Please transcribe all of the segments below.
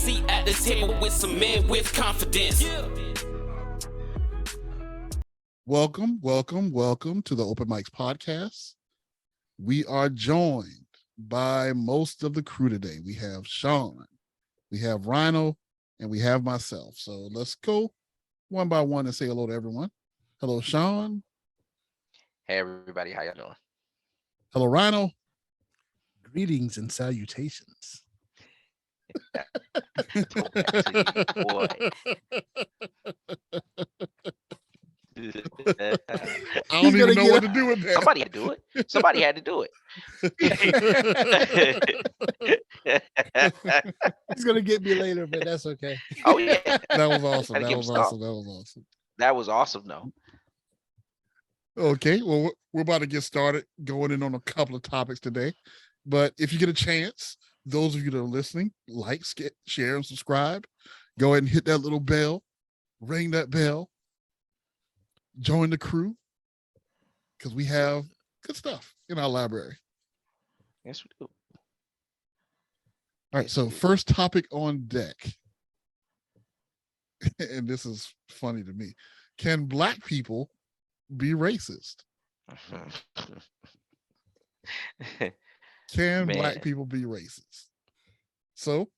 seat at the table with some men with confidence. Welcome to the Open Mics podcast. We are joined by most of the crew today. We have Sean, we have Rhino, and we have myself. So let's go one by one and say hello to everyone. Hello, Sean. Hey everybody, how y'all doing? Hello, Rhino. Greetings and salutations. Boy. I don't even know what to do with that. Somebody had to do it. Somebody had to do it. He's gonna get me later, but that's okay. Oh yeah, That was awesome. Gotta That give was him stuff. awesome. That was awesome. that was awesome though. Okay, well, we're about to get started going in on a couple of topics today. But if you get a chance, those of you that are listening, like, share, and subscribe. Go ahead and hit that little bell, ring that bell, join the crew, because we have good stuff in our library. Yes, we do. All right, so first topic on deck, and this is funny to me. Can Black people be racist? Can Man. Black people be racist? So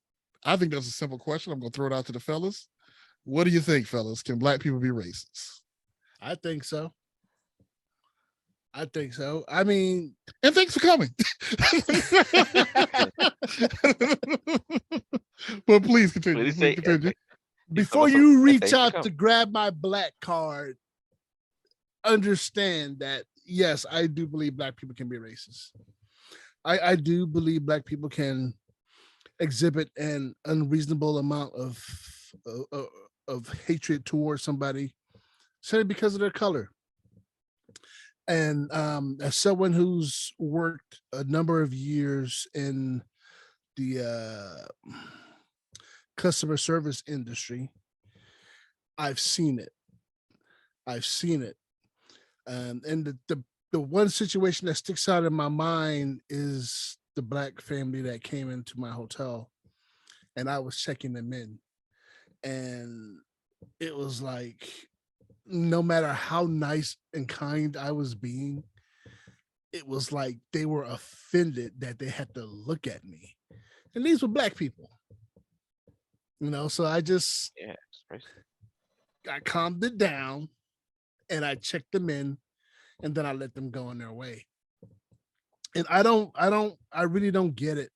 I think that's a simple question. I'm going to throw it out to the fellas. What do you think, fellas? Can Black people be racist? I think so. I mean, And thanks for coming. But please continue. What did he Please say? continue. before so- you reach thanks for out to coming. grab my black card, understand that yes, I do believe Black people can be racist. I do believe Black people can exhibit an unreasonable amount of hatred towards somebody simply because of their color. And as someone who's worked a number of years in the customer service industry, I've seen it. And the one situation that sticks out in my mind is the Black family that came into my hotel, and I was checking them in, and it was like, no matter how nice and kind I was being, it was like they were offended that they had to look at me. And these were Black people. So I just Yeah, it's racist. I calmed it down and I checked them in, and then I let them go on their way. And I really don't get it.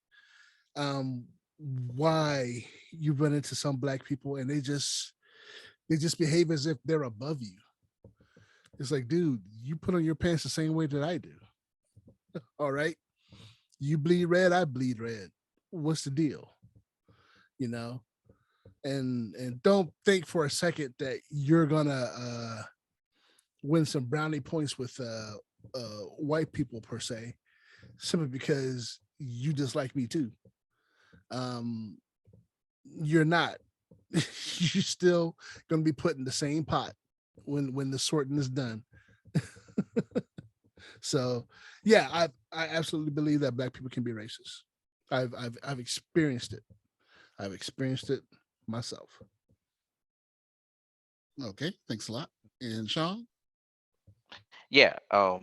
Why you run into some Black people and they just behave as if they're above you. It's like, dude, you put on your pants the same way that I do. All right. You bleed red, I bleed red. What's the deal? And don't think for a second that you're gonna win some brownie points with white people per se, simply because you dislike me too. You're not. You're still gonna be put in the same pot when the sorting is done. So yeah, I absolutely believe that Black people can be racist. I've experienced it. I've experienced it myself. Okay, thanks a lot. And Sean? Yeah. Of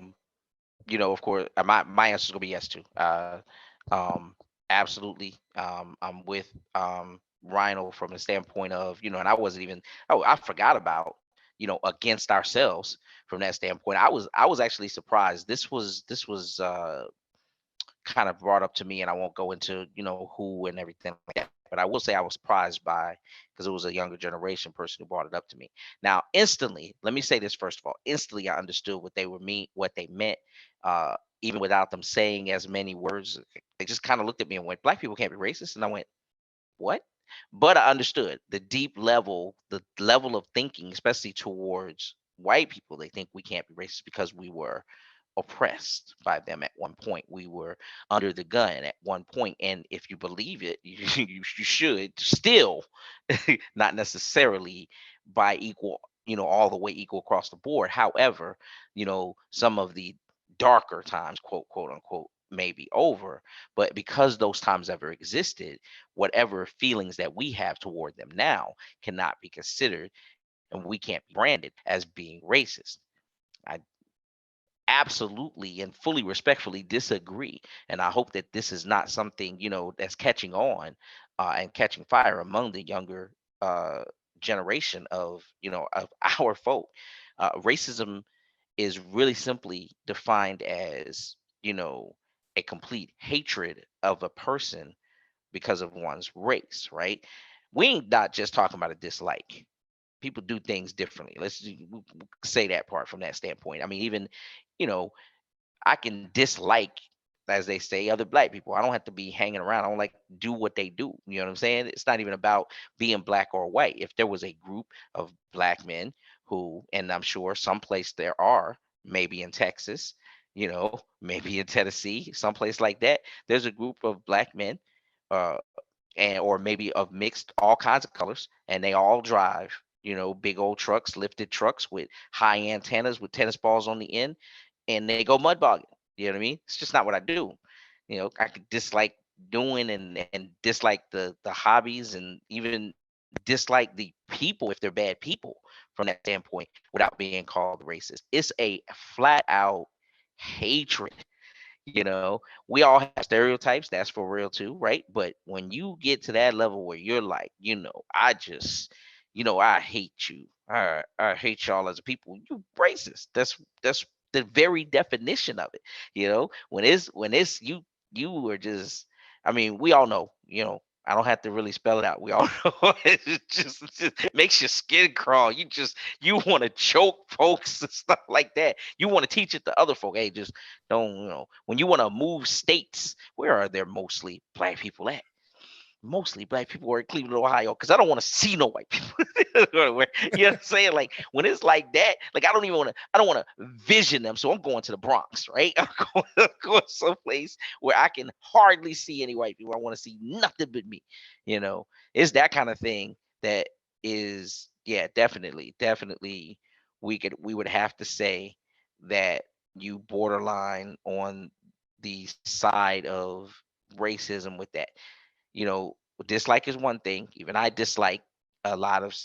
course, my answer is gonna be yes too. Absolutely. I'm with Rhino from the standpoint of, and I wasn't even. Oh, I forgot about, against ourselves from that standpoint. I was actually surprised. This was kind of brought up to me, and I won't go into who and everything like that. But I will say I was surprised by, because it was a younger generation person who brought it up to me. Now, instantly, let me say this first of all. Instantly, I understood what they meant, even without them saying as many words. They just kind of looked at me and went, "Black people can't be racist," and I went, "What?" But I understood the level of thinking, especially towards white people. They think we can't be racist because we were oppressed by them at one point. We were under the gun at one point, and if you believe it, you should still, not necessarily by equal, all the way equal across the board. However, some of the darker times, quote unquote, may be over, but because those times ever existed, whatever feelings that we have toward them now cannot be considered, and we can't be branded as being racist. I absolutely and fully respectfully disagree, and I hope that this is not something, that's catching on and catching fire among the younger uh generation of, of our folk. Racism is really simply defined as, a complete hatred of a person because of one's race, right? We ain't not just talking about a dislike. People do things differently. Say that part from that standpoint. I mean, even, you know, I can dislike, as they say, other black people. I don't have to be hanging around. I don't like do what they do. You know what I'm saying? It's not even about being black or white. If there was a group of black men who, and I'm sure someplace there are, maybe in Texas, maybe in Tennessee, someplace like that, there's a group of black men, uh, and or maybe of mixed all kinds of colors, and they all drive, big old trucks, lifted trucks with high antennas with tennis balls on the end, and they go mud bogging. You know what I mean? It's just not what I do. I could dislike doing and dislike the hobbies, and even dislike the people if they're bad people from that standpoint without being called racist. It's a flat out hatred. We all have stereotypes. That's for real too, right? But when you get to that level where you're like, I just, I hate you. I hate y'all as a people. You racist. That's the very definition of it. When it's you are just. I mean, we all know. I don't have to really spell it out. We all know. It just makes your skin crawl. You want to choke folks and stuff like that. You want to teach it to other folk. Hey, just don't, when you want to move states, where are there mostly black people at? Mostly black people are in Cleveland, Ohio, because I don't want to see no white people. You know what I'm saying? Like when it's like that, like I don't want to vision them. So I'm going to the Bronx, right? I'm going someplace where I can hardly see any white people. I want to see nothing but me. It's that kind of thing that is, yeah, definitely we would have to say that you borderline on the side of racism with that. you know, Dislike is one thing. Even I dislike a lot of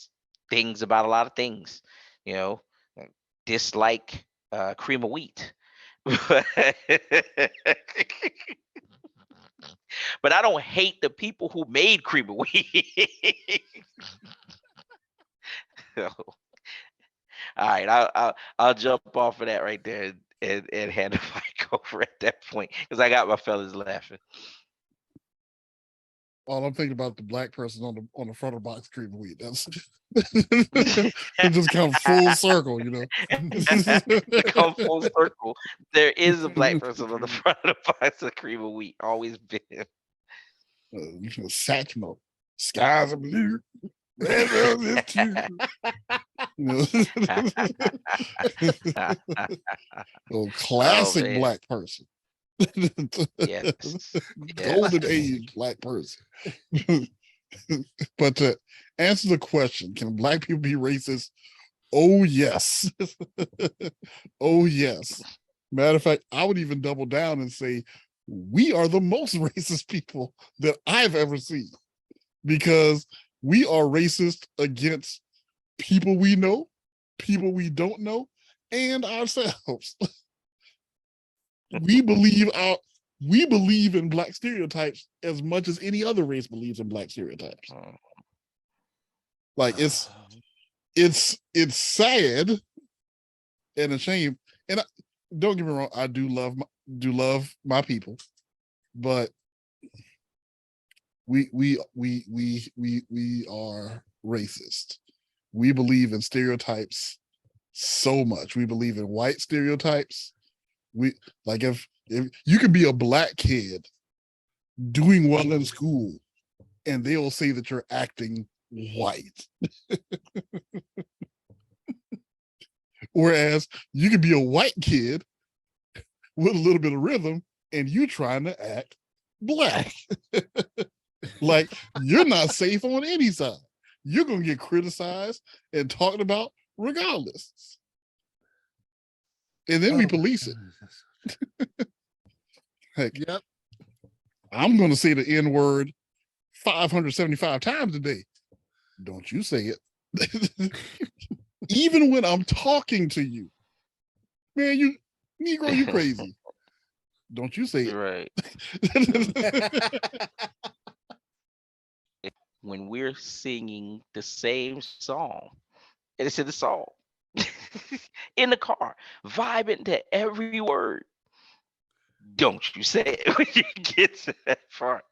things about a lot of things. You know, like dislike cream of wheat. But I don't hate the people who made cream of wheat. So, all right, I'll jump off of that right there and hand the mic over at that point because I got my fellas laughing. All I'm thinking about the black person on the front of the box cream of wheat. That's it just comes full circle, Come full circle. There is a black person on the front of the box of cream of wheat. Always been. Satchmo. Skies are blue. Red roses too. Classic man. black person. Yes. Golden age black person. But to answer the question, can black people be racist? Oh, yes. Oh, yes. Matter of fact, I would even double down and say we are the most racist people that I've ever seen, because we are racist against people we know, people we don't know, and ourselves. We believe in black stereotypes as much as any other race believes in black stereotypes. Like it's sad and a shame. And don't get me wrong, I do love my people, but we are racist. We believe in stereotypes so much. We believe in white stereotypes. We like if you can be a black kid doing well in school and they'll say that you're acting white. Whereas you could be a white kid with a little bit of rhythm and you trying to act black. Like you're not safe on any side. You're gonna get criticized and talked about regardless. And then we police it. Heck, Yep. I'm going to say the N word 575 times a day. Don't you say it. Even when I'm talking to you. Man, you Negro, you crazy. Don't you say it. Right. When we're singing the same song, and it's in the song, in the car, vibing to every word. Don't you say it when you get to that part.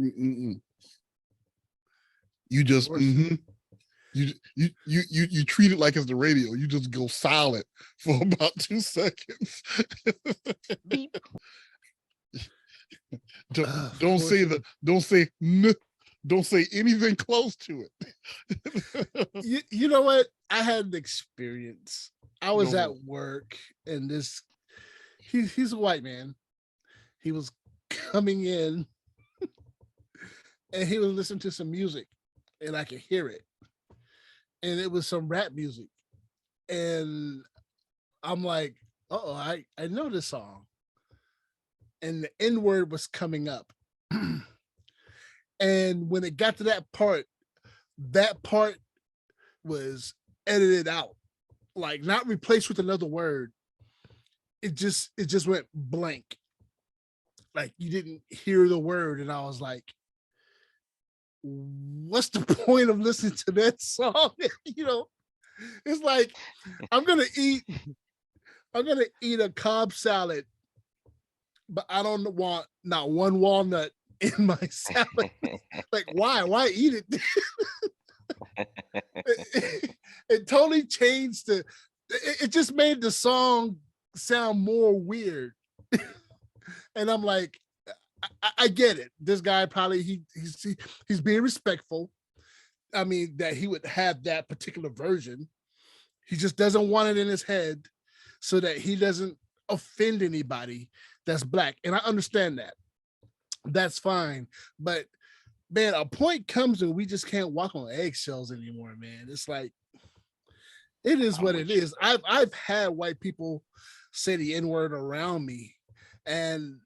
Mm-mm. You just you treat it like it's the radio. You just go silent for about 2 seconds. Beep. Don't say don't say anything close to it. You know what? I had an experience. I was Go at for it. work, and he's a white man. He was coming in, and he was listening to some music, and I could hear it. And it was some rap music. And I'm like, oh, I know this song. And the N word was coming up. And when it got to that part was edited out, like not replaced with another word. It just went blank. Like you didn't hear the word, and I was like, what's the point of listening to that song? You know, it's like I'm gonna eat a Cobb salad, but I don't want not one walnut in my salad. Like, why eat it? It totally changed it just made the song sound more weird. And I'm like, I get it. This guy probably he's being respectful. I mean, that he would have that particular version. He just doesn't want it in his head so that he doesn't offend anybody that's black. And I understand that. That's fine. But man, a point comes when we just can't walk on eggshells anymore, man. It's like it is what it is. I've had white people say the N-word around me, and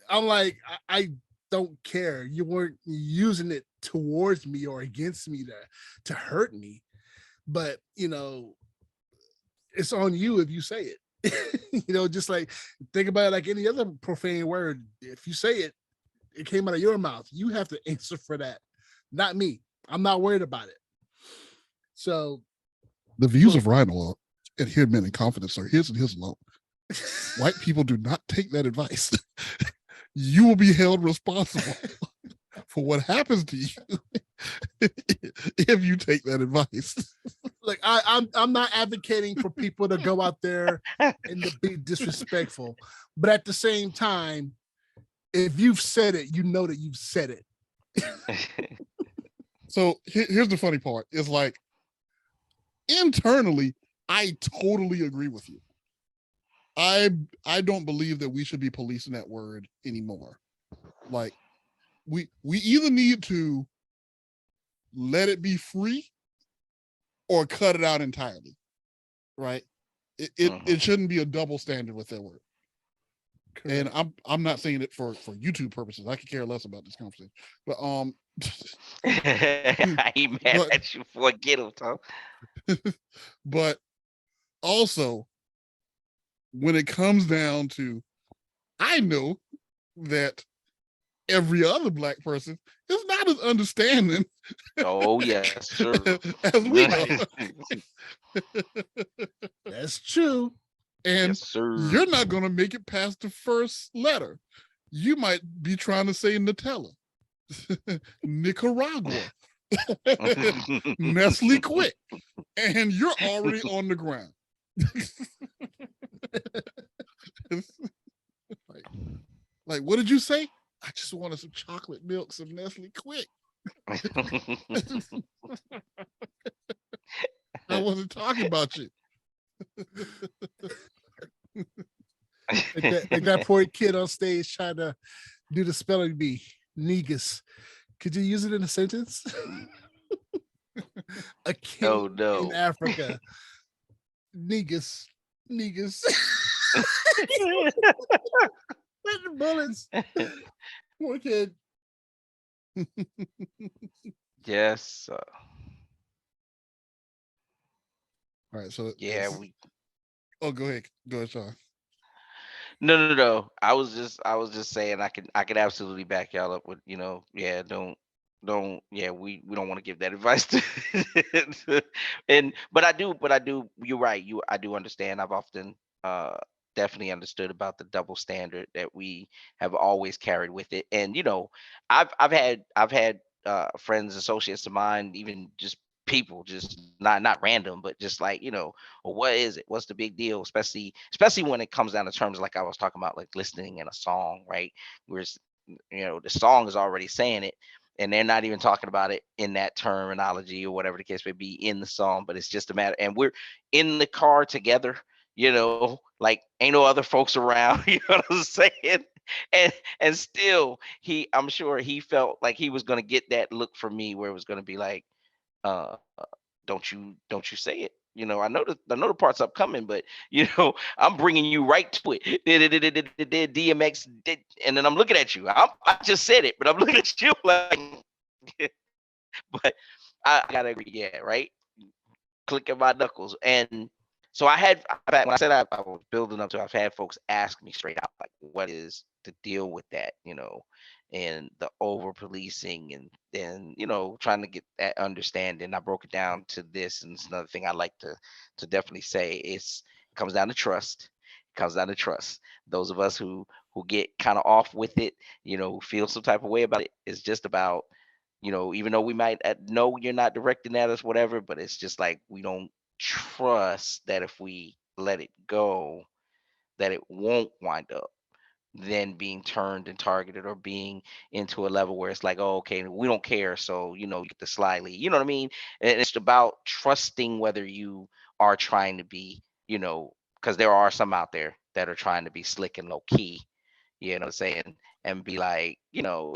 I'm like, I don't care. You weren't using it towards me or against me to hurt me. But you know, it's on you if you say it. You know, just like think about it like any other profane word. If you say it, it came out of your mouth. You have to answer for that, not me. I'm not worried about it. So the views of Rhino and here men in confidence are his and his alone. White people do not take that advice. You will be held responsible for what happens to you if you take that advice. Like I'm not advocating for people to go out there and to be disrespectful, but at the same time, if you've said it, you know that you've said it. So here's the funny part: is like internally, I totally agree with you. I don't believe that we should be policing that word anymore. Like we either need to let it be free or cut it out entirely. Right? It shouldn't be a double standard with that word. Correct. And I'm not saying it for YouTube purposes. I could care less about this conversation. But I ain't mad at you for get him, Tom. But also, when it comes down to, I know that every other black person is not as understanding. Oh yes, sir. As we are. That's true. And yes, sir. You're not going to make it past the first letter. You might be trying to say Nutella, Nicaragua, Nestle Quick, and you're already on the ground. like, what did you say? I just wanted some chocolate milk, some Nestle Quick. I wasn't talking about you. Like that poor kid on stage trying to do the spelling bee, negus. Could you use it in a sentence? A kid in Africa, negus. niggas. Let the bullets. Poor kid. Yes. All right, so Yeah. We. oh, go ahead, Sean. No. I was just saying I could absolutely back y'all up with yeah, don't yeah, we don't want to give that advice to and but I do you're right. I do understand. I've often uh definitely understood about the double standard that we have always carried with it. And I've had friends, associates of mine, even just people, just not random, but just like, well, what is it? What's the big deal? Especially when it comes down to terms like I was talking about, like listening in a song, right? Where the song is already saying it, and they're not even talking about it in that terminology or whatever the case may be in the song, but it's just a matter. And we're in the car together, like ain't no other folks around. You know what I'm saying? And still, I'm sure he felt like he was gonna get that look from me, where it was gonna be like, uh don't you say it. I know the parts upcoming, but I'm bringing you right to it. DMX did, and then I'm looking at you. I just said it, but I'm looking at you like, but I gotta agree. Yeah, right. Clicking my knuckles. And so when I said I was building up to, I've had folks ask me straight out, like, what is the deal with that, and the over policing, and then, trying to get that understanding. I broke it down to this, and it's another thing I like to definitely say. It comes down to trust. It comes down to trust. Those of us who get kind of off with it, who feel some type of way about it, it's just about, even though we might know you're not directing at us, whatever, but it's just like we don't trust that if we let it go, that it won't wind up then being turned and targeted, or being into a level where it's like, oh, okay, we don't care. So, you get the slyly, you know what I mean? And it's about trusting whether you are trying to be, because there are some out there that are trying to be slick and low key, you know what I'm saying? And be like, you know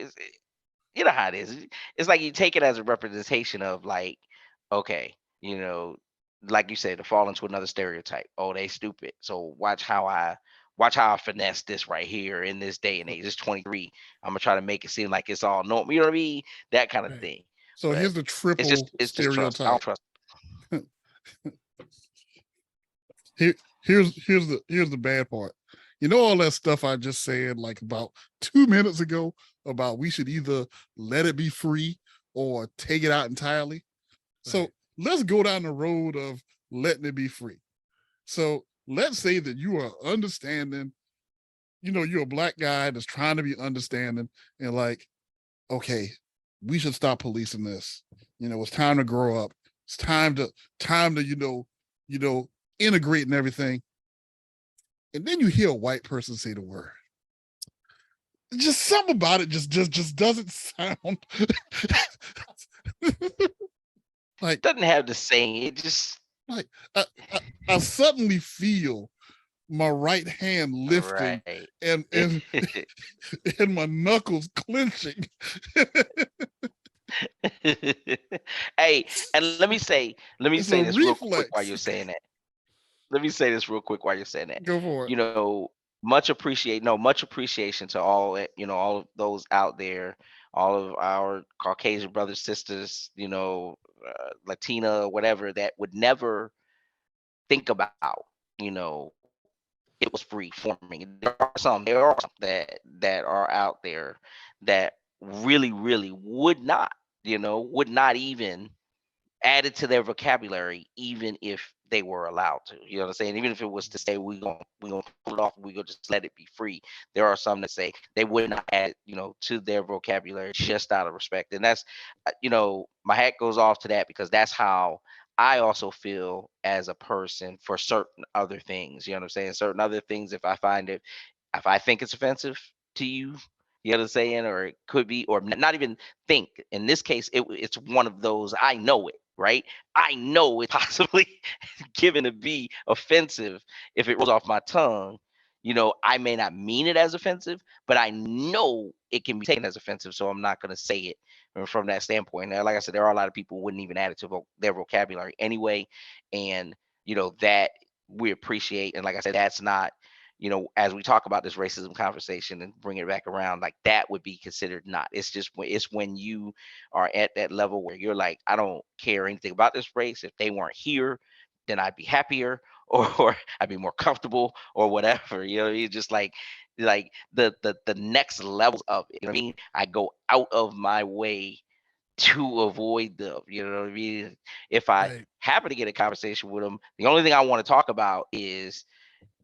how it is. It's like you take it as a representation of, like, okay, you know, like you said, to fall into another stereotype. Oh, they stupid. So watch how I finesse this right here in this day and age. It's 23. I'm gonna try to make it seem like it's all normal. You know what I mean? That kind of Right. thing. So But here's the it's triple just trust. I don't stereotype. trust. Here's the bad part. You know all that stuff I just said like about 2 minutes ago about we should either let it be free or take it out entirely. So Right. let's go down the road of letting it be free. So let's say that you are understanding, you're a black guy that's trying to be understanding and like, okay, we should stop policing this. It's time to grow up. It's time to, integrate and everything. And then you hear a white person say the word. Just something about it just doesn't sound like Doesn't have the saying. It just like I suddenly feel my right hand lifting right. and and my knuckles clenching. Hey, and let me It's a say this real quick while reflex. you're saying that. Let me say this real quick while you're saying that. Go for it. Much appreciation to all of those out there, all of our Caucasian brothers, sisters, Latina, whatever, that would never think about, you know, it was free forming. There are some that are out there that really, really would not even add it to their vocabulary, even if they were allowed to. You know what I'm saying? Even if it was to say we gonna pull it off, we gonna just let it be free. There are some that say they would not add, to their vocabulary, just out of respect. And that's, my hat goes off to that, because that's how I also feel as a person for certain other things. You know what I'm saying? Certain other things, if I think it's offensive to you, you know what I'm saying, or it could be, or not even think. In this case, it's one of those. I know it, right? I know it's possibly given to be offensive if it rolls off my tongue. I may not mean it as offensive, but I know it can be taken as offensive, so I'm not going to say it from that standpoint. Now, like I said, there are a lot of people who wouldn't even add it to their vocabulary anyway, and that we appreciate. And like I said, that's not, as we talk about this racism conversation and bring it back around, like that would be considered not. It's just it's when you are at that level where you're like, I don't care anything about this race. If they weren't here, then I'd be happier, or I'd be more comfortable, or whatever. You just like the next levels of it. You know what I mean? I go out of my way to avoid them. You know what I mean? If I Right. happen to get a conversation with them, the only thing I want to talk about is,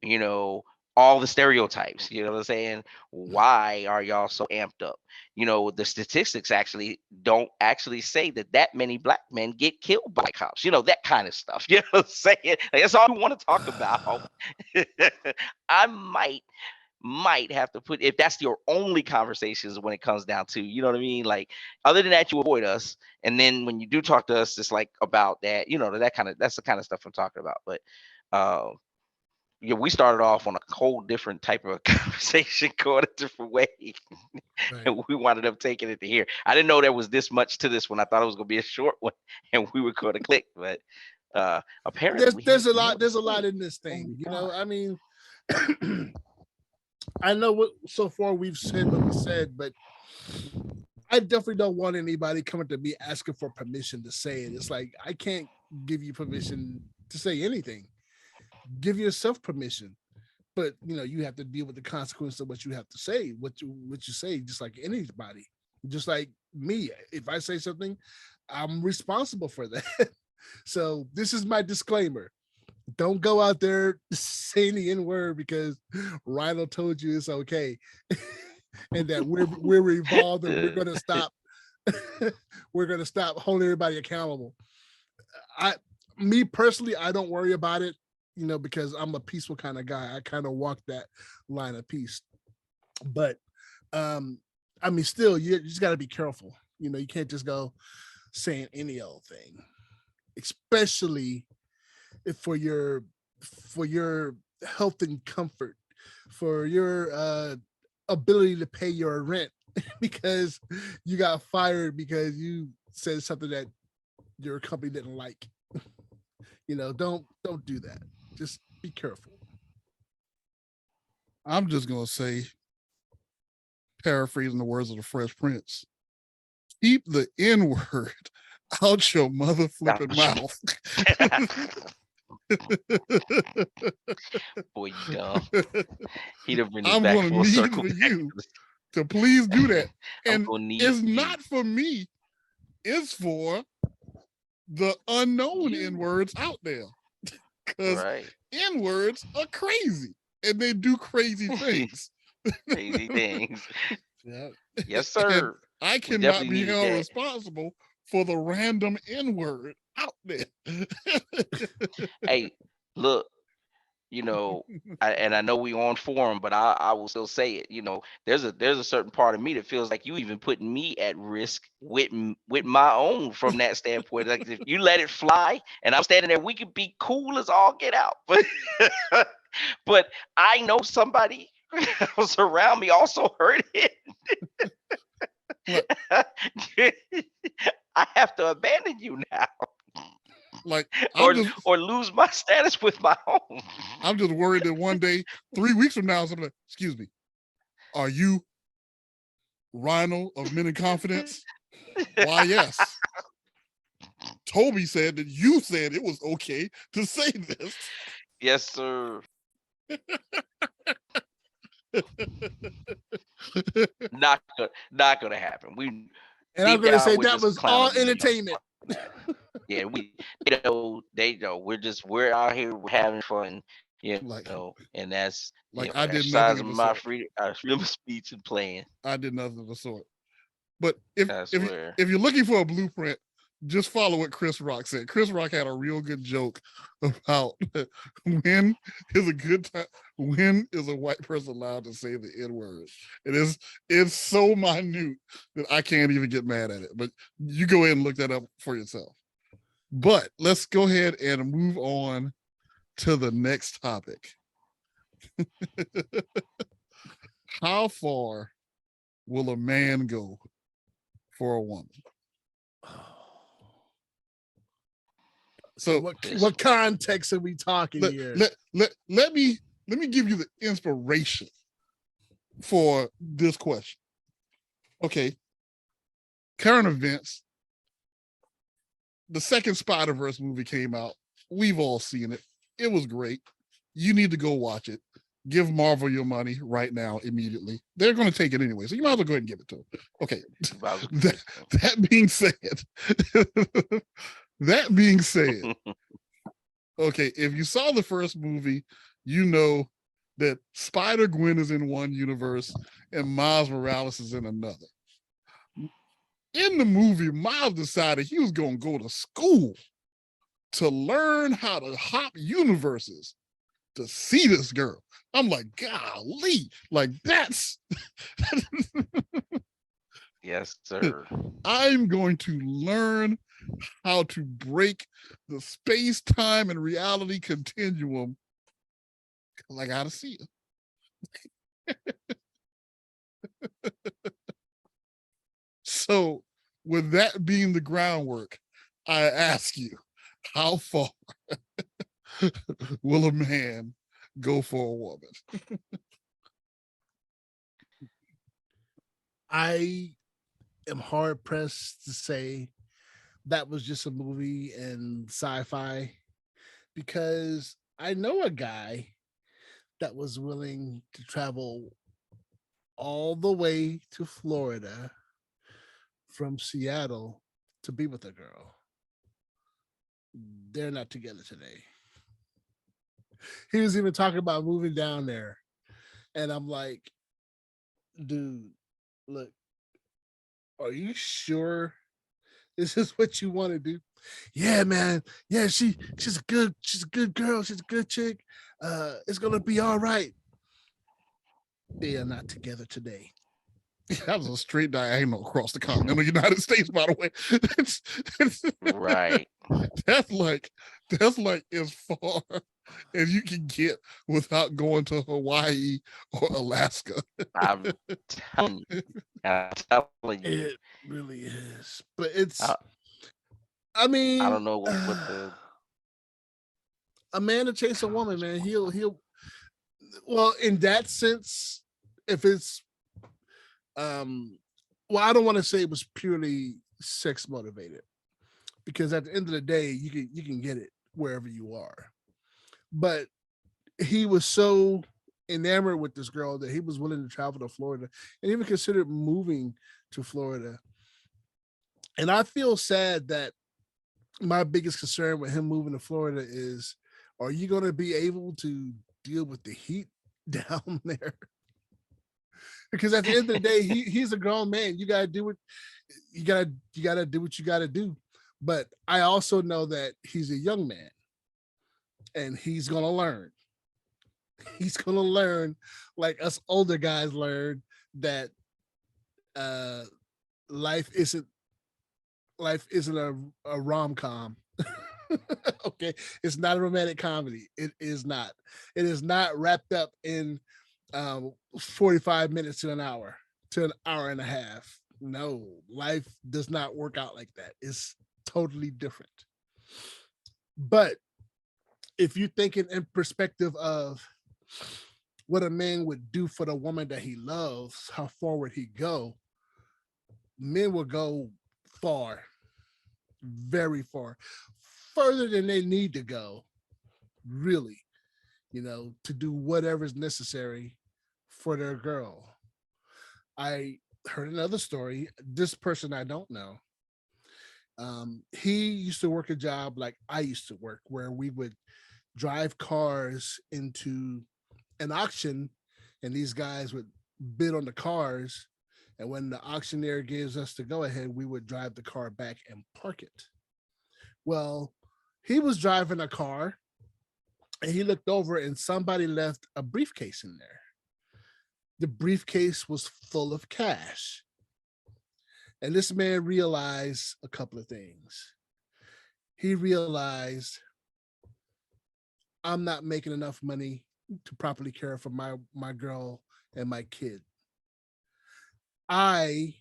you know, all the stereotypes. You know what I'm saying? Why are y'all so amped up? The statistics actually don't actually say that many black men get killed by cops. That kind of stuff. You know what I'm saying? Like, that's all we want to talk about. I might have to put, if that's your only conversations when it comes down to, you know what I mean? Like, other than that, you avoid us. And then when you do talk to us, it's like about that, that's the kind of stuff I'm talking about. But uh, yeah, we started off on a whole different type of conversation, going a different way. Right. And we wound up taking it to here. I didn't know there was this much to this one. I thought it was going to be a short one and we were going to click, but apparently There's a more lot. to There's a say. lot in this Oh thing. my God. I mean, I know what so far we've said what we said, but I definitely don't want anybody coming to me asking for permission to say it. It's like, I can't give you permission to say anything. Give yourself permission. But you have to deal with the consequence of what you have to say, what you say, just like anybody. Just like me. If I say something, I'm responsible for that. So this is my disclaimer. Don't go out there saying the N-word because Rhino told you it's okay. And that we're evolved and we're gonna stop holding everybody accountable. Me personally, I don't worry about it, because I'm a peaceful kind of guy. I kind of walk that line of peace. But I mean, still, you just got to be careful. You can't just go saying any old thing, especially if for your health and comfort, for your ability to pay your rent, because you got fired because you said something that your company didn't like. Don't do that. Just be careful. I'm just gonna say, paraphrasing the words of the Fresh Prince, keep the N-word out your mother flipping mouth. Boy, you dumb. He'd have bring this I'm back gonna full need circle. for you to please do that. I'm And gonna need it's you. not for me, it's for the unknown You. N-words out there. Because Right. N-words are crazy and they do crazy things. Crazy things. Yeah. Yes, And sir. I We cannot definitely be needed held that. responsible for the random N-word out there. Hey, look, and I know we on forum, but I will still say it. There's a certain part of me that feels like you even putting me at risk with my own from that standpoint. Like, if you let it fly and I'm standing there, we could be cool as all get out. But I know somebody else around me also heard it. Look, I have to abandon you now, like or lose my status with my home. I'm just worried that one day, 3 weeks from now, somebody, excuse me, are you Rhino of Meninconfidence? Why, yes. Toby said that you said it was okay to say this. Yes, sir. Not gonna happen. We And I'm deep gonna down say we're that just was all clowning. entertainment. Yeah, they know we're out here, we're having fun, Like, and that's I did nothing exercising of the my sort. freedom of speech and playing. I did nothing of the sort. But if I swear. if you're looking for a blueprint, just follow what Chris Rock said. Chris Rock had a real good joke about when is a good time, when is a white person allowed to say the N-word. It's so minute that I can't even get mad at it. But you go ahead and look that up for yourself. But let's go ahead and move on to the next topic. How far will a man go for a woman? So what context are we talking here? Let me give you the inspiration for this question. Okay. Current events. The second Spider-Verse movie came out. We've all seen it. It was great. You need to go watch it. Give Marvel your money right now, immediately. They're going to take it anyway, so you might as well go ahead and give it to them. Okay. That being said, okay, if you saw the first movie, you know that Spider-Gwen is in one universe and Miles Morales is in another. In the movie, Miles decided he was going to go to school to learn how to hop universes to see this girl. I'm like, golly, like that's. Yes, sir. I'm going to learn how to break the space-time and reality continuum because I got to see it. So, with that being the groundwork, I ask you, how far will a man go for a woman? I am hard pressed to say that was just a movie and sci-fi, because I know a guy that was willing to travel all the way to Florida from Seattle to be with a girl. They're not together today. He was even talking about moving down there. And I'm like, dude, look, are you sure this is what you want to do? Yeah, man. Yeah, she's a good girl. She's a good chick. It's gonna be all right. They are not together today. That was a straight diagonal across the continental United States, by the way. Right. That's like as far as you can get without going to Hawaii or Alaska. I'm telling you. It really is. But it's I mean, I don't know what the a man to chase a woman, man, he'll well, in that sense, if it's well, I don't want to say it was purely sex motivated, because at the end of the day, you can get it wherever you are. But he was so enamored with this girl that he was willing to travel to Florida and even considered moving to Florida. And I feel sad that my biggest concern with him moving to Florida is, are you going to be able to deal with the heat down there? Because at the end of the day, he's a grown man. You gotta do what you gotta do what you gotta do. But I also know that he's a young man and he's gonna learn. He's gonna learn, like us older guys learn, that life isn't a rom-com. Okay, it's not a romantic comedy. It is not. It is not wrapped up in 45 minutes to an hour and a half. No, life does not work out like that. It's totally different. But if you're thinking in perspective of what a man would do for the woman that he loves, how far would he go? Men will go far, very far, further than they need to go, really, to do whatever's necessary for their girl. I heard another story. This person I don't know. He used to work a job like I used to work, where we would drive cars into an auction and these guys would bid on the cars. And when the auctioneer gives us the go ahead, we would drive the car back and park it. Well, he was driving a car and he looked over and somebody left a briefcase in there. The briefcase was full of cash. And this man realized a couple of things. He realized, I'm not making enough money to properly care for my girl and my kid. I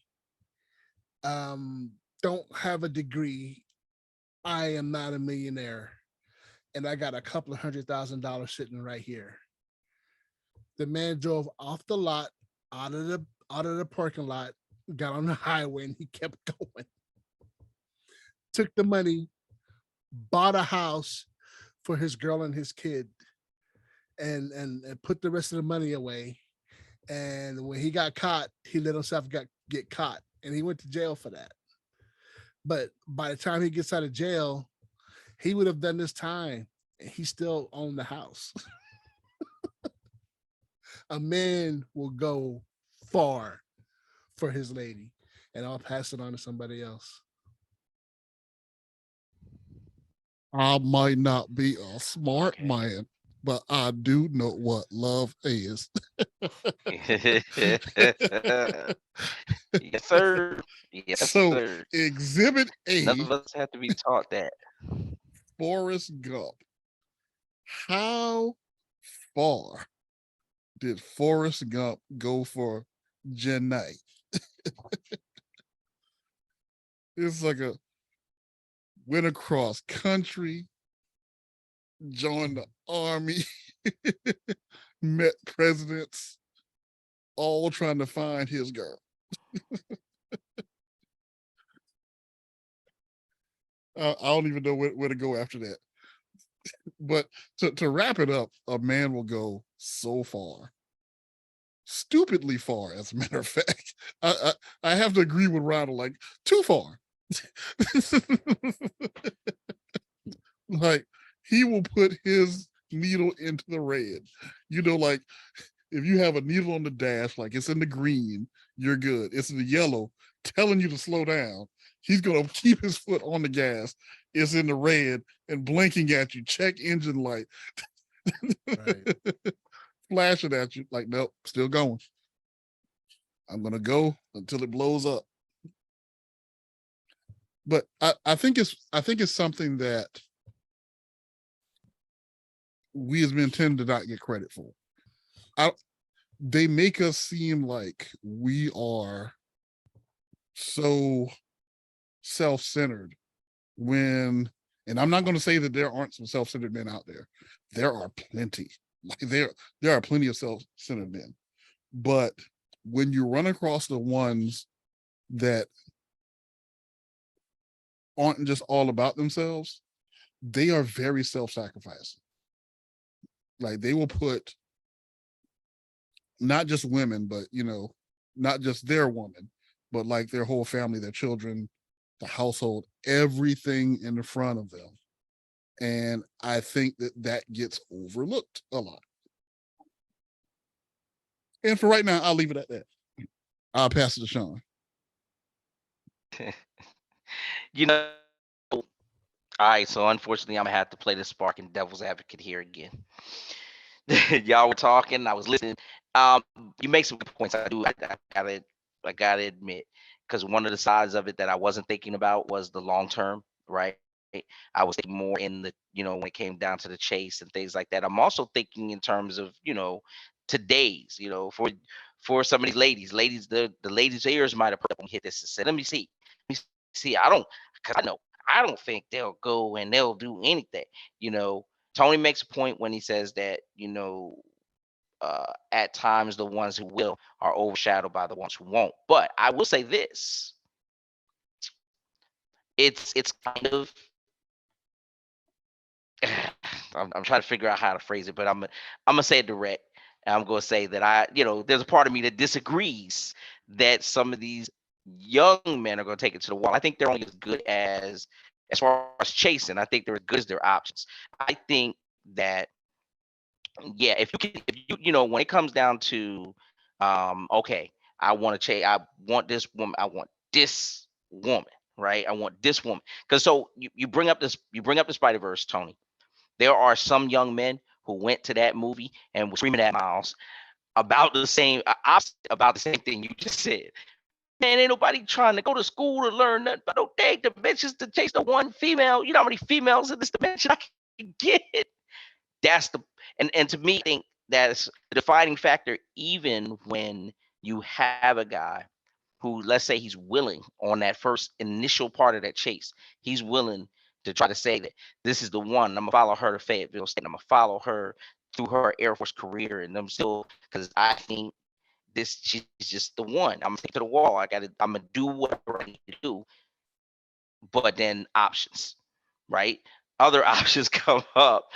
don't have a degree I am not a millionaire and I got a couple of $100,000 sitting right here. The man drove off the lot, out of the parking lot, got on the highway, and he kept going. Took the money, bought a house for his girl and his kid, and put the rest of the money away. And when he got caught, he let himself get caught, and he went to jail for that. But by the time he gets out of jail, he would have done this time, and he still owned the house. A man will go far for his lady, and I'll pass it on to somebody else. I might not be a smart Okay. man, but I do know what love is. Yes, sir. Yes, So, sir. Exhibit None A, of us have to be taught that. Forrest Gump. How far did Forrest Gump go for Janae? It's like a went across country, joined the army, met presidents, all trying to find his girl. I don't even know where to go after that. But to wrap it up, a man will go so far, stupidly far, as a matter of fact. I have to agree with Ronald, like too far. Like he will put his needle into the red. You know, like if you have a needle on the dash, like it's in the green, you're good. It's in the yellow, telling you to slow down. He's gonna keep his foot on the gas. It's in the red and blinking at you. Check engine light, Right. flashing at you. Like, nope, still going. I'm gonna go until it blows up. But I think it's something that we as men tend to not get credit for. I, they make us seem like we are so self-centered when, and I'm not going to say that there aren't some self-centered men out there. There are plenty. Like there are plenty of self-centered men. But when you run across the ones that aren't just all about themselves, they are very self-sacrificing. Like they will put not just women, but not just their woman, but like their whole family, their children, the household, everything in the front of them. And I think that gets overlooked a lot. And for right now, I'll leave it at that. I'll pass it to Sean. You know, all right. So unfortunately, I'm gonna have to play the sparking devil's advocate here again. Y'all were talking, I was listening. Um, you make some good points. I gotta admit, because one of the sides of it that I wasn't thinking about was the long term, right? I was thinking more in the, when it came down to the chase and things like that. I'm also thinking in terms of, today's, for some of these ladies, the ladies' ears might have put up and hit this and said, let me see. Because I don't think they'll go and they'll do anything, you know. Tony makes a point when he says that, at times the ones who will are overshadowed by the ones who won't. But I will say this: it's kind of I'm trying to figure out how to phrase it, but I'm gonna say it direct. And I'm gonna say that there's a part of me that disagrees that some of these young men are gonna take it to the wall. I think they're only as good as far as chasing. I think they're as good as their options. I think that yeah, if when it comes down to okay, I want to change, I want this woman, I want this woman, right? I want this woman. Because so you bring up the Spider-Verse, Tony. There are some young men who went to that movie and were screaming at Miles about the same thing you just said. Man, ain't nobody trying to go to school to learn nothing but no dang dimensions to chase the one female. You know how many females in this dimension I can get? That's the and to me, I think that's the defining factor. Even when you have a guy who, let's say, he's willing on that first initial part of that chase, he's willing to try to say that this is the one. I'm gonna follow her to Fayetteville State. I'm gonna follow her through her Air Force career, and I'm still because I think she's just the one. I'm gonna stick to the wall. I'm gonna do whatever I need to do. But then options, right? Other options come up,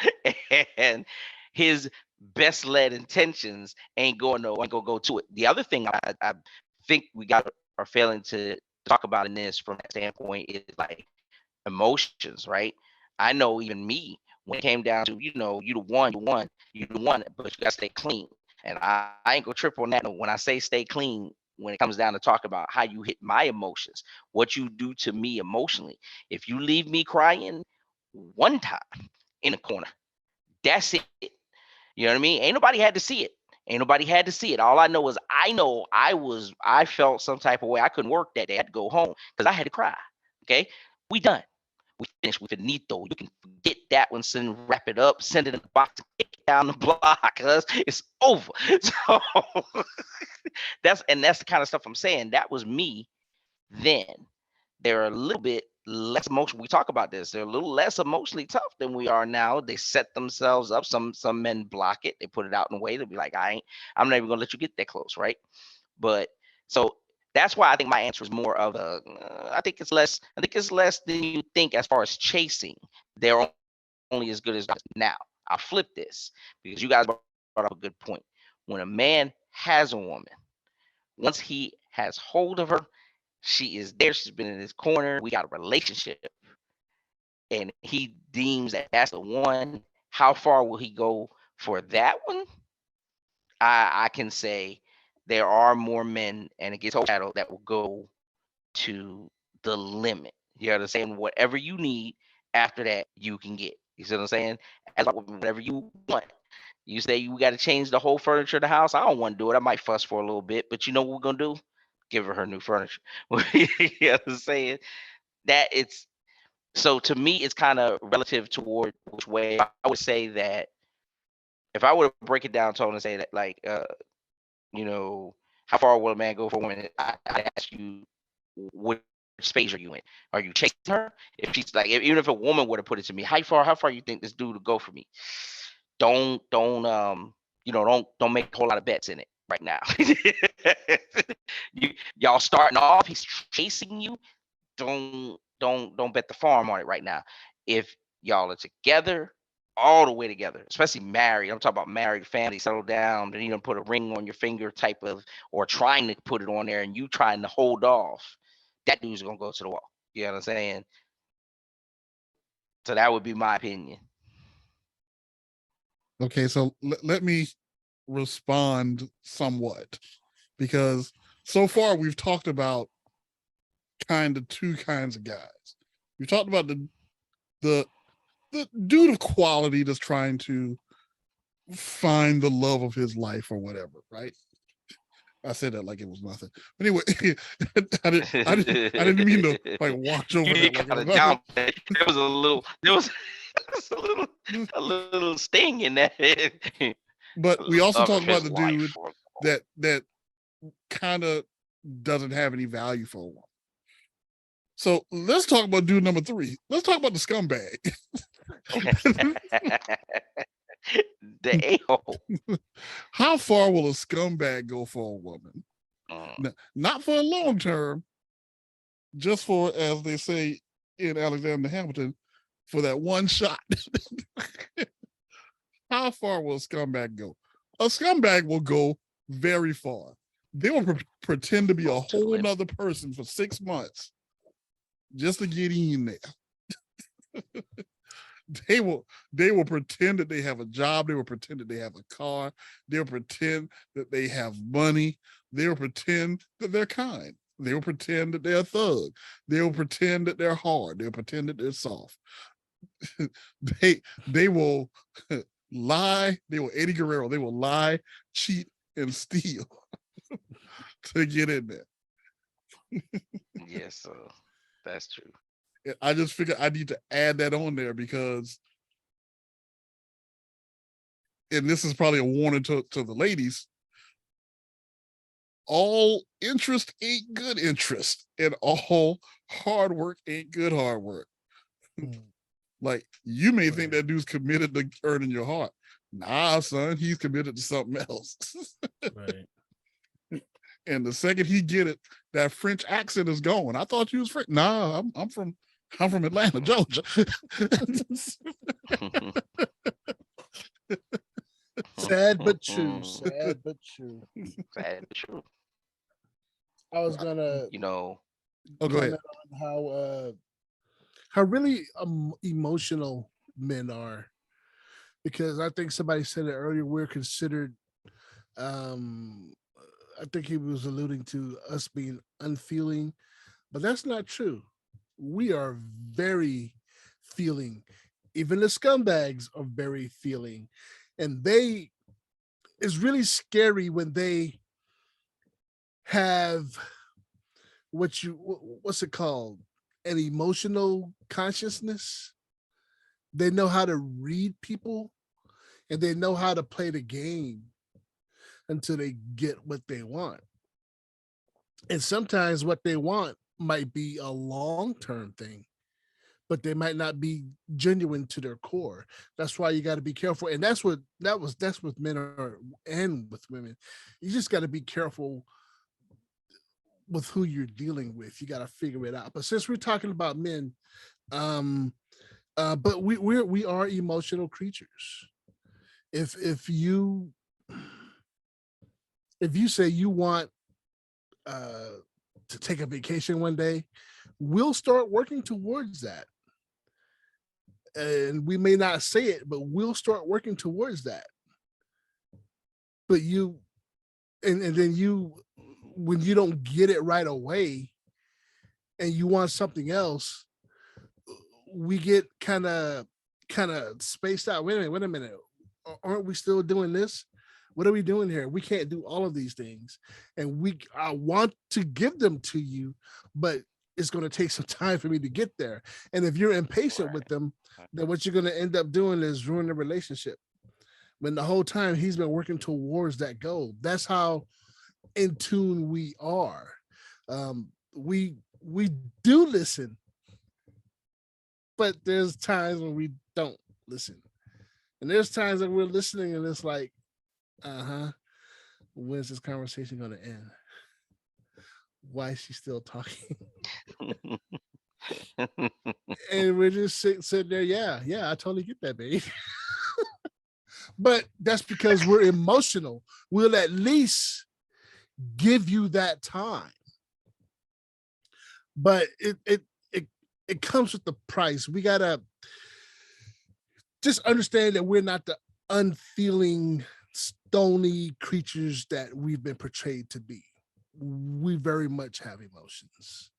and his best led intentions ain't gonna go to it. The other thing I think we are failing to talk about in this from that standpoint is like emotions, right? I know even me when it came down to you the one, but you gotta stay clean. And I ain't gonna trip on that. When I say stay clean, when it comes down to talk about how you hit my emotions, what you do to me emotionally. If you leave me crying one time in a corner, that's it. You know what I mean? Ain't nobody had to see it. Ain't nobody had to see it. All I know is I felt some type of way. I couldn't work that day. I had to go home because I had to cry. Okay, we done. We finished. We finito. You can forget that one, wrap it up, send it in the box, take it down the block, cause it's over. So that's the kind of stuff I'm saying. That was me then. They're a little bit less emotional. We talk about this. They're a little less emotionally tough than we are now. They set themselves up. Some men block it. They put it out in a way to be like, I'm not even gonna let you get that close, right? But so that's why I think my answer is more of a. I think it's less. I think it's less than you think as far as chasing. They're only as good as now. I'll flip this because you guys brought up a good point. When a man has a woman, once he has hold of her, she is there. She's been in his corner. We got a relationship, and he deems that that's the one. How far will he go for that one? I can say there are more men, and it gets overshadowed, that will go to the limit. You know what I'm saying? Whatever you need after that, you can get. You see what I'm saying? As whatever you want. You say you got to change the whole furniture of the house. I don't want to do it. I might fuss for a little bit, but you know what we're gonna do? Give her new furniture. You know what I'm saying? That it's so to me, it's kind of relative toward which way. I would say that if I were to break it down, Tone, and say that like how far will a man go for a woman? I ask you, which space are you in? Are you chasing her? If she's like, even if a woman were to put it to me, how far you think this dude would go for me? Don't make a whole lot of bets in it right now. Y'all starting off, he's chasing you. Don't bet the farm on it right now. If y'all are together, all the way together, especially married. I'm talking about married, family, settle down, then you don't put a ring on your finger type of, or trying to put it on there and you trying to hold off, that dude's gonna go to the wall. You know what I'm saying? So that would be my opinion. Okay, so let me respond somewhat, because so far we've talked about kind of two kinds of guys. We've talked about the dude of quality that's trying to find the love of his life or whatever, right? I said that like it was nothing. But anyway, I didn't mean to like watch over that like it was nothing. There was a little sting in that. But we also talked about the dude that kind of doesn't have any value for a woman. So let's talk about dude number 3. Let's talk about the scumbag. The a-hole. How far will a scumbag go for a woman? Not for a long term, just for, as they say in Alexander Hamilton, for that one shot. How far will a scumbag go? A scumbag will go very far. They will pretend to be a whole nother person for 6 months just to get in there. They will pretend that they have a job. They will pretend that they have a car. They'll pretend that they have money. They'll pretend that they're kind. They'll pretend that they're a thug. They'll pretend that they're hard. They'll pretend that they're soft. They will lie. They will Eddie Guerrero. They will lie, cheat, and steal to get in there. Yes, that's true. I just figured I need to add that on there because, and this is probably a warning to the ladies, all interest ain't good interest, and all hard work ain't good hard work. Like, you may think that dude's committed to earning your heart. Nah, son, he's committed to something else. Right. And the second he get it, that French accent is going. I thought you was French. Nah, I'm from Atlanta, Georgia. Sad but true. Sad but true. Sad but true. I was gonna Oh, go ahead. comment on how really emotional men are, because I think somebody said it earlier. We're considered. I think he was alluding to us being unfeeling, but that's not true. We are very feeling. Even the scumbags are very feeling, and it's really scary when they have what's it called? An emotional consciousness. They know how to read people, and they know how to play the game until they get what they want. And sometimes what they want might be a long-term thing, but they might not be genuine to their core. That's why you got to be careful. And that's with men and with women. You just got to be careful with who you're dealing with. You got to figure it out. But since we're talking about men, but we are emotional creatures. If you say you want to take a vacation one day, we'll start working towards that. And we may not say it, but we'll start working towards that. But then when you don't get it right away and you want something else, we get kind of spaced out. Wait a minute. Aren't we still doing this? What are we doing here? We can't do all of these things. And I want to give them to you, but it's going to take some time for me to get there. And if you're impatient with them, then what you're going to end up doing is ruin the relationship. When the whole time he's been working towards that goal. That's how in tune we are. We do listen, but there's times when we don't listen. And there's times that we're listening and it's like, when's this conversation going to end? Why is she still talking? And we're just sitting there. Yeah, I totally get that, babe. But that's because we're emotional. We'll at least give you that time. But it comes with the price. We gotta just understand that we're not the unfeeling, stony creatures that we've been portrayed to be. We very much have emotions.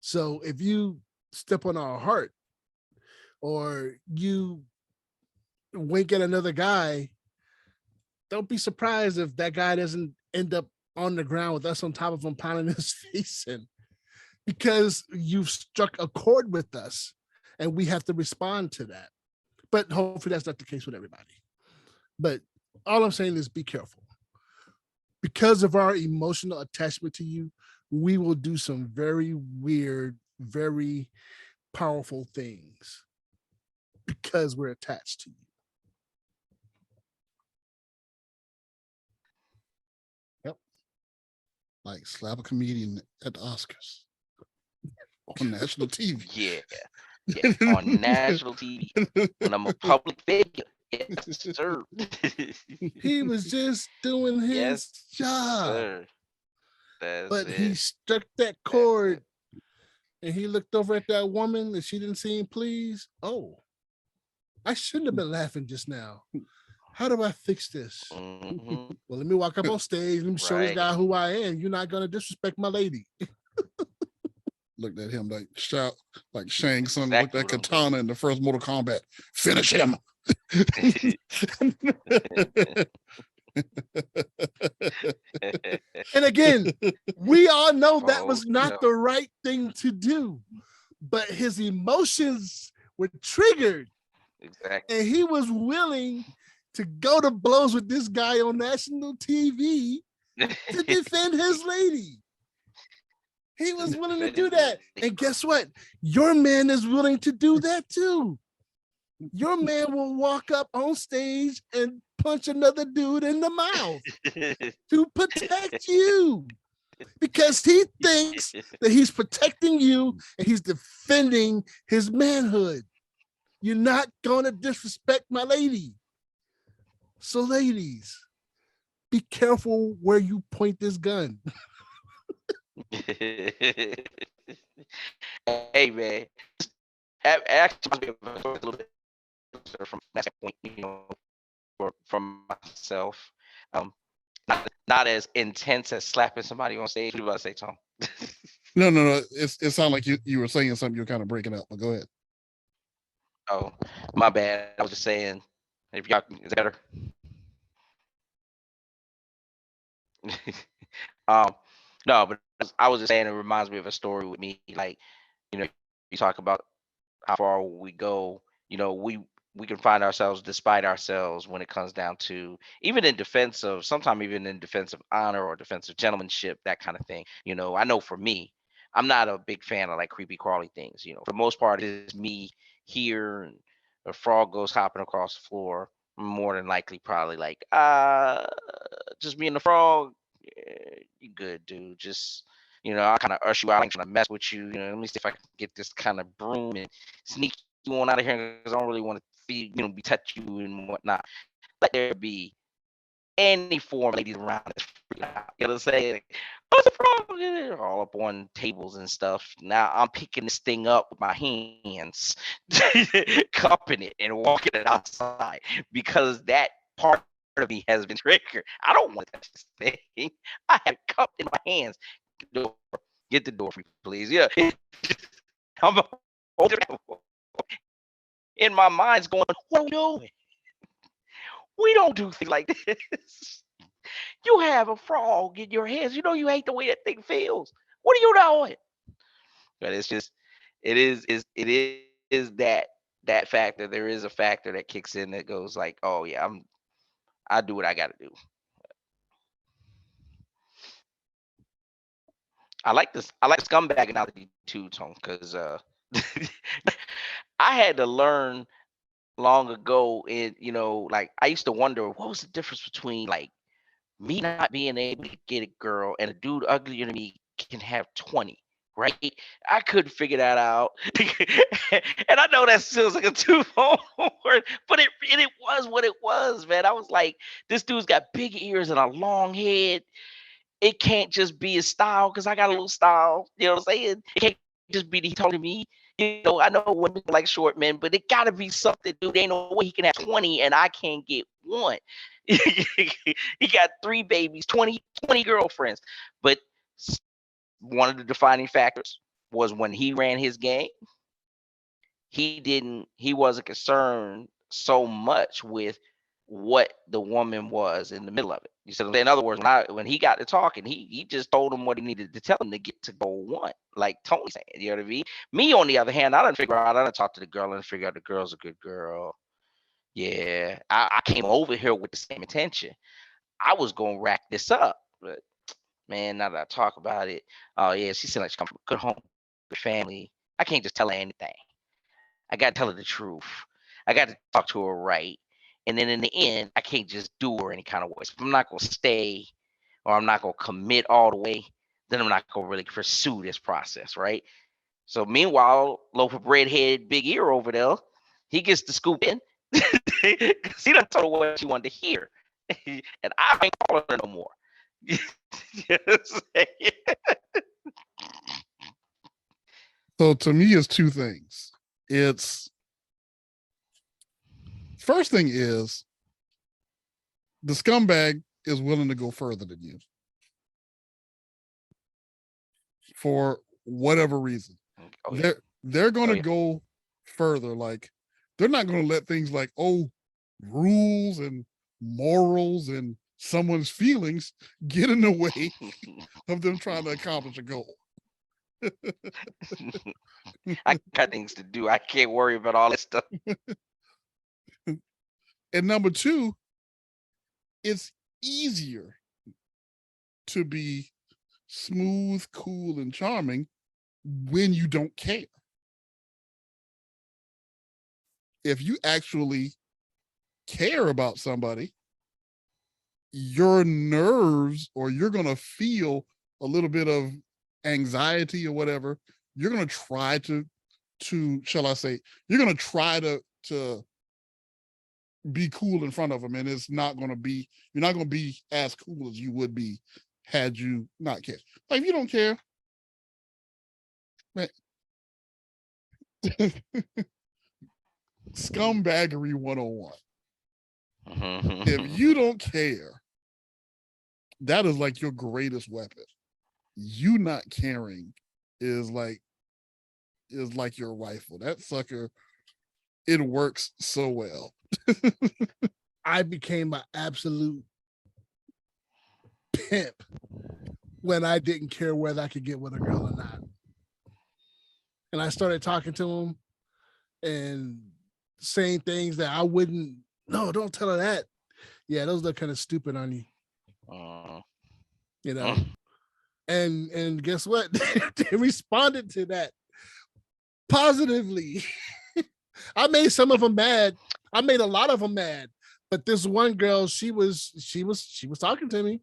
So if you step on our heart or you wink at another guy, don't be surprised if that guy doesn't end up on the ground with us on top of him, pounding his face in, because you've struck a chord with us and we have to respond to that. But hopefully that's not the case with everybody. But all I'm saying is be careful. Because of our emotional attachment to you, we will do some very weird, very powerful things because we're attached to you. Yep. Like slap a comedian at the Oscars on national TV. Yeah, on national TV. When I'm a public figure. Yes, sir. He was just doing his job. Sir. But he struck that chord and he looked over at that woman and she didn't seem pleased. Oh, I shouldn't have been laughing just now. How do I fix this? Mm-hmm. Well, let me walk up on stage. Let me show this guy who I am. You're not going to disrespect my lady. Looked at him like shout, like Shang Tsung looked at Katana in the first Mortal Kombat. Finish him. And again, we all know that was not the right thing to do, but his emotions were triggered. Exactly. And he was willing to go to blows with this guy on national TV to defend his lady. He was willing to do that. And guess what? Your man is willing to do that too. Your man will walk up on stage and punch another dude in the mouth to protect you because he thinks that he's protecting you and he's defending his manhood. You're not going to disrespect my lady. So, ladies, be careful where you point this gun. Hey man, actually a little bit from that point, from myself. Um, not as intense as slapping somebody on stage. What do you about to say, Tom? No. It sounded like you were saying something. You're kind of breaking up, but go ahead. Oh, my bad. I was just saying, if y'all is that better? um, no, but I was just saying it reminds me of a story with me. Like, you talk about how far we go. We can find ourselves despite ourselves when it comes down to even in defense of sometimes even in defense of honor or defense of gentlemanship, that kind of thing. I know for me, I'm not a big fan of like creepy crawly things. For the most part, it's me here and a frog goes hopping across the floor. More than likely, probably like just me and the frog. Yeah, you good, dude. Just I kind of usher you out. I ain't trying to mess with you. Let me see if I can get this kind of broom and sneak you on out of here because I don't really want to be, be touch you and whatnot. Let there be any form of ladies around this freak out. You know what I'm saying? What's the problem? They're all up on tables and stuff. Now I'm picking this thing up with my hands, cupping it and walking it outside because that part of me has been triggered. I don't want to touch this thing. I have it cupped in my hands. Get the door free, please. Yeah. I'm in my mind's going, what are we doing? We don't do things like this. You have a frog in your hands. You hate the way that thing feels. What are you doing? But it's just, it is that factor. There is a factor that kicks in that goes like, oh yeah, I do what I got to do. I like this. I like scumbag analogy too, Tom, because I had to learn long ago. Like I used to wonder what was the difference between like me not being able to get a girl and a dude uglier than me can have 20, right? I couldn't figure that out. And I know that feels like a two-phone word, but it was what it was, man. I was like, this dude's got big ears and a long head. It can't just be his style because I got a little style. You know what I'm saying? It can't just be that he talking to me. I know women like short men, but it gotta be something, dude. Ain't no way he can have 20 and I can't get one. He got 3 babies, 20 girlfriends. But one of the defining factors was when he ran his game, he wasn't concerned so much with what the woman was in the middle of it. You said, in other words, when he got to talking, he just told him what he needed to tell him to get to goal one, like Tony saying. You know what I mean? Me, on the other hand, I done talk to the girl and figure out the girl's a good girl. Yeah, I came over here with the same intention. I was gonna rack this up, but man, now that I talk about it, oh yeah, she seems like she comes from a good home, good family. I can't just tell her anything. I gotta tell her the truth. I got to talk to her right. And then in the end, I can't just do her any kind of way. So if I'm not gonna stay or I'm not gonna commit all the way, then I'm not gonna really pursue this process, right? So meanwhile, loaf of bread head, big ear over there, he gets to scoop in because he done told her what she wanted to hear, and I ain't calling her no more. You know what I'm saying? So to me, it's two things. It's first thing is the scumbag is willing to go further than you for whatever reason. Oh, yeah. They're going to yeah. go further. Like they're not going to let things like rules and morals and someone's feelings get in the way of them trying to accomplish a goal. I got things to do. I can't worry about all this stuff. And number two, it's easier to be smooth, cool, and charming when you don't care. If you actually care about somebody, your nerves, or you're going to feel a little bit of anxiety or whatever, you're going to try to shall I say, you're going to try to be cool in front of them, and it's not going to be, you're not going to be as cool as you would be had you not cared. Like, if you don't care, man, scumbaggery 101. If you don't care, that is like your greatest weapon. You not caring is like your rifle. That sucker, it works so well. I became an absolute pimp when I didn't care whether I could get with a girl or not. And I started talking to him and saying things that I wouldn't, no, don't tell her that. Yeah, those look kind of stupid on you. You know. And guess what? They responded to that positively. I made some of them mad. I made a lot of them mad. But this one girl, she was talking to me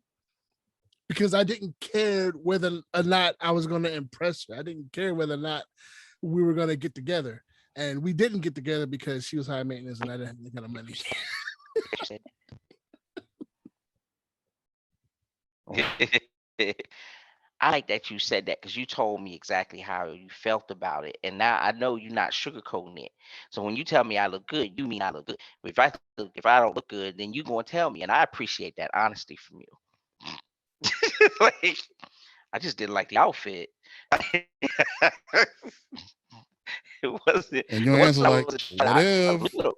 because I didn't care whether or not I was going to impress her. I didn't care whether or not we were going to get together. And we didn't get together because she was high maintenance and I didn't have any kind of money. I like that you said that, because you told me exactly how you felt about it, and now I know you're not sugarcoating it. So when you tell me I look good, you mean I look good. If I don't look good, then you're gonna tell me, and I appreciate that honesty from you. Like, I just didn't like the outfit. It wasn't. And your answer like, I whatever.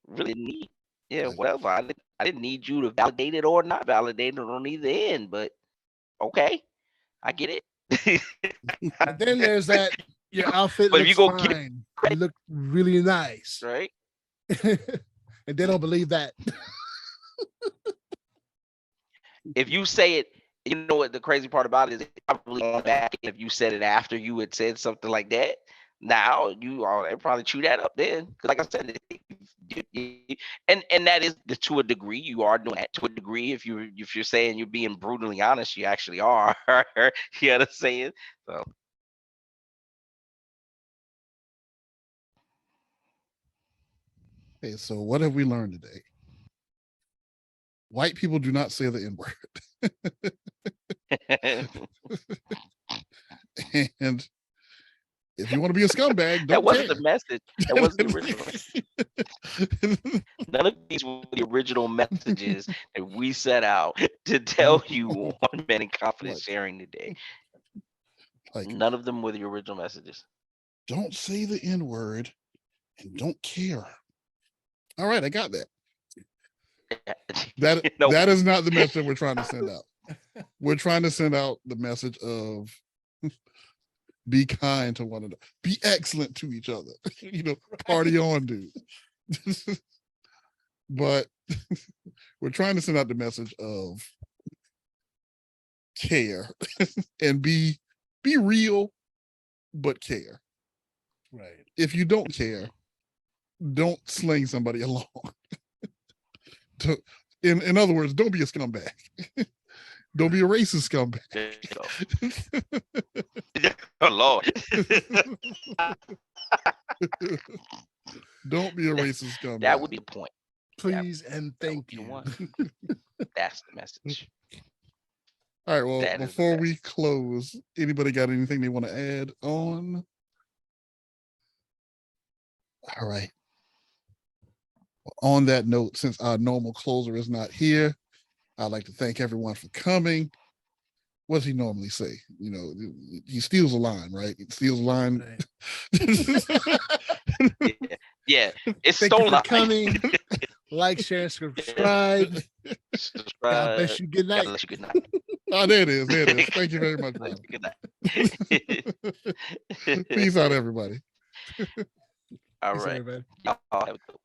really need. Yeah, whatever. I didn't need you to validate it or not validate it on either end, but okay. I get it. And then there's that your outfit But looks if you go fine. You look really nice. Right? And they don't believe that. If you say it, you know what the crazy part about it is, probably on back if you said it after you had said something like that. Now you are probably chew that up then. Because like I said, and that is to a degree, you are doing that to a degree. If you're saying you're being brutally honest, you actually are. You know what I'm saying? So Okay, so what have we learned today? White people do not say the N-word. And if you want to be a scumbag, don't that wasn't care. the message. That wasn't the original. None of these were the original messages that we set out to tell you on Men in Confidence sharing today. Like, none of them were the original messages. Don't say the N-word and don't care. All right, I got that. That is not the message we're trying to send out. We're trying to send out the message of be kind to one another, be excellent to each other. Party on, dude. But we're trying to send out the message of care and be real, but care. Right. If you don't care, don't sling somebody along. In other words, don't be a scumbag. Don't be a racist scumbag. Oh Lord. Don't be a racist scumbag. That would be the point. Please and thank you. That's the message. All right, well, before we close, anybody got anything they want to add on? All right. On that note, since our normal closer is not here, I'd like to thank everyone for coming. What does he normally say? He steals a line, right? He steals a line. Right. Yeah, it's thank stolen. You for coming. Like, share, subscribe. God bless you. Good night. God bless you. Good night. Oh, there it is. There it is. Thank you very much. Good night. Peace out, everybody. All right. Y'all have a good one.